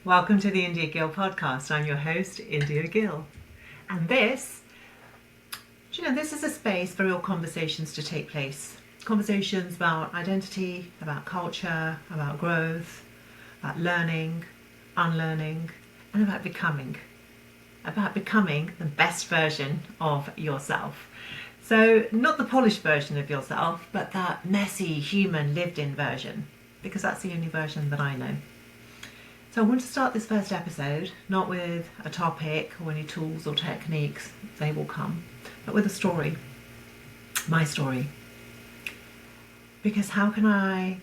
Welcome to the India Gill podcast. I'm your host, India Gill. And this is a space for real conversations to take place. Conversations about identity, about culture, about growth, about learning, unlearning, and about becoming. About becoming the best version of yourself. So, not the polished version of yourself, but that messy, human, lived-in version. Because that's the only version that I know. So I want to start this first episode not with a topic or any tools or techniques, they will come, but with a story, my story. Because how can I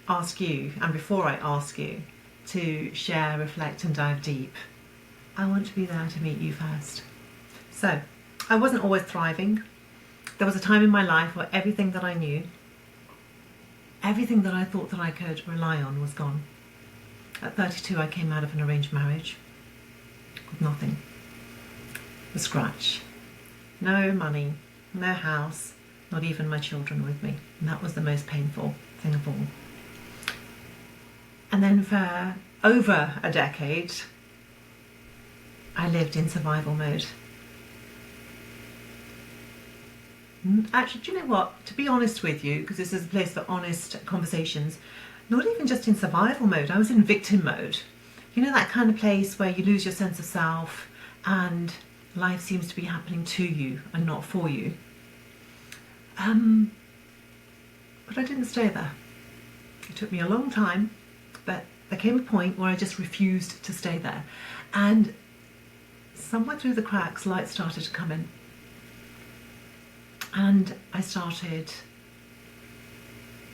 ask you, and before I ask you, to share, reflect and dive deep, I want to be there to meet you first. So I wasn't always thriving. There was a time in my life where everything that I knew, everything that I thought that I could rely on was gone. At 32, I came out of an arranged marriage with nothing, a scratch, no money, no house, not even my children with me. And that was the most painful thing of all. And then for over a decade, I lived in survival mode. Actually, do you know what? To be honest with you, because this is a place for honest conversations, not even just in survival mode, I was in victim mode. You know, that kind of place where you lose your sense of self and life seems to be happening to you and not for you. But I didn't stay there. It took me a long time, but there came a point where I just refused to stay there. And somewhere through the cracks, light started to come in. And I started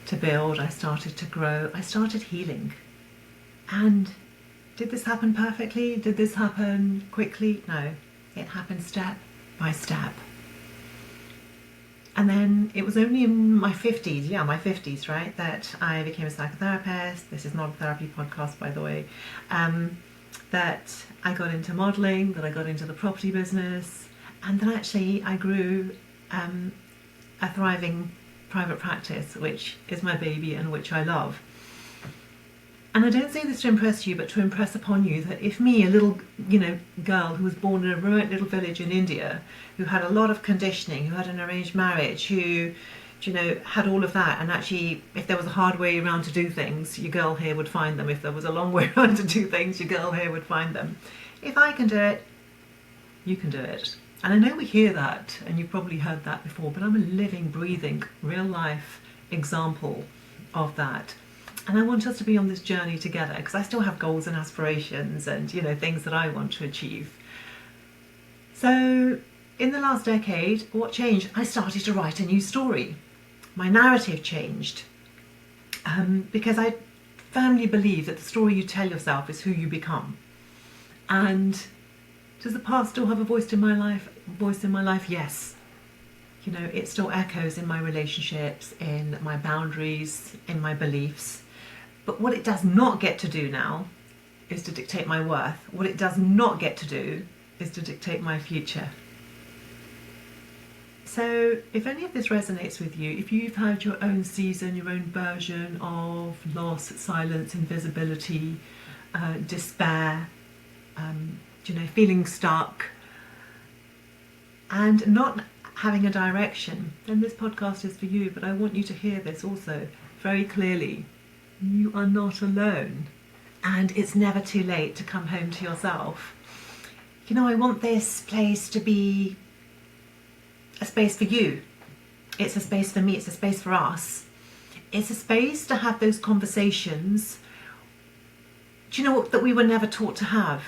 to build, I started to grow, I started healing. And did this happen perfectly? Did this happen quickly? No, it happened step by step. And then it was only in my 50s, right, that I became a psychotherapist. This is not a therapy podcast, by the way. That I got into modelling, that I got into the property business, and then actually I grew a thriving private practice, which is my baby and which I love. And I don't say this to impress you, but to impress upon you that if me, a little, girl who was born in a remote little village in India, who had a lot of conditioning, who had an arranged marriage, who, had all of that, and actually, if there was a hard way around to do things, your girl here would find them. If there was a long way around to do things, your girl here would find them. If I can do it, you can do it. And I know we hear that, and you've probably heard that before, but I'm a living, breathing, real life example of that. And I want us to be on this journey together, because I still have goals and aspirations and, things that I want to achieve. So in the last decade, what changed? I started to write a new story. My narrative changed, because I firmly believe that the story you tell yourself is who you become. And does the past still have a voice in my life? Yes. It still echoes in my relationships, in my boundaries, in my beliefs. But what it does not get to do now is to dictate my worth. What it does not get to do is to dictate my future. So if any of this resonates with you, if you've had your own season, your own version of loss, silence, invisibility, despair, feeling stuck and not having a direction, then this podcast is for you. But I want you to hear this also very clearly. You are not alone, and it's never too late to come home to yourself. I want this place to be a space for you. It's a space for me, it's a space for us. It's a space to have those conversations, that we were never taught to have,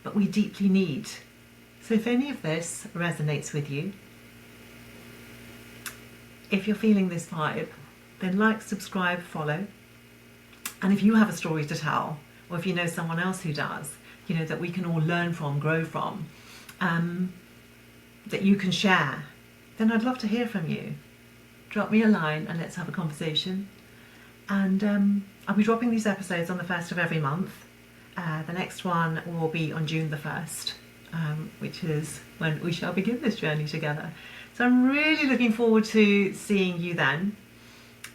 but we deeply need. So if any of this resonates with you, if you're feeling this vibe, then like, subscribe, follow. And if you have a story to tell, or if you know someone else who does, that we can all learn from, grow from, that you can share, then I'd love to hear from you. Drop me a line and let's have a conversation. And I'll be dropping these episodes on the 1st of every month. The next one will be on June the 1st, which is when we shall begin this journey together. So I'm really looking forward to seeing you then.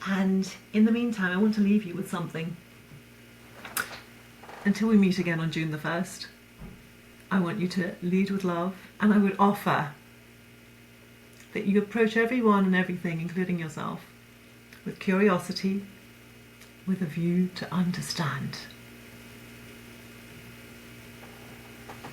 And in the meantime, I want to leave you with something. until we meet again on June the 1st, I want you to lead with love, and I would offer that you approach everyone and everything, including yourself, with curiosity, with a view to understand.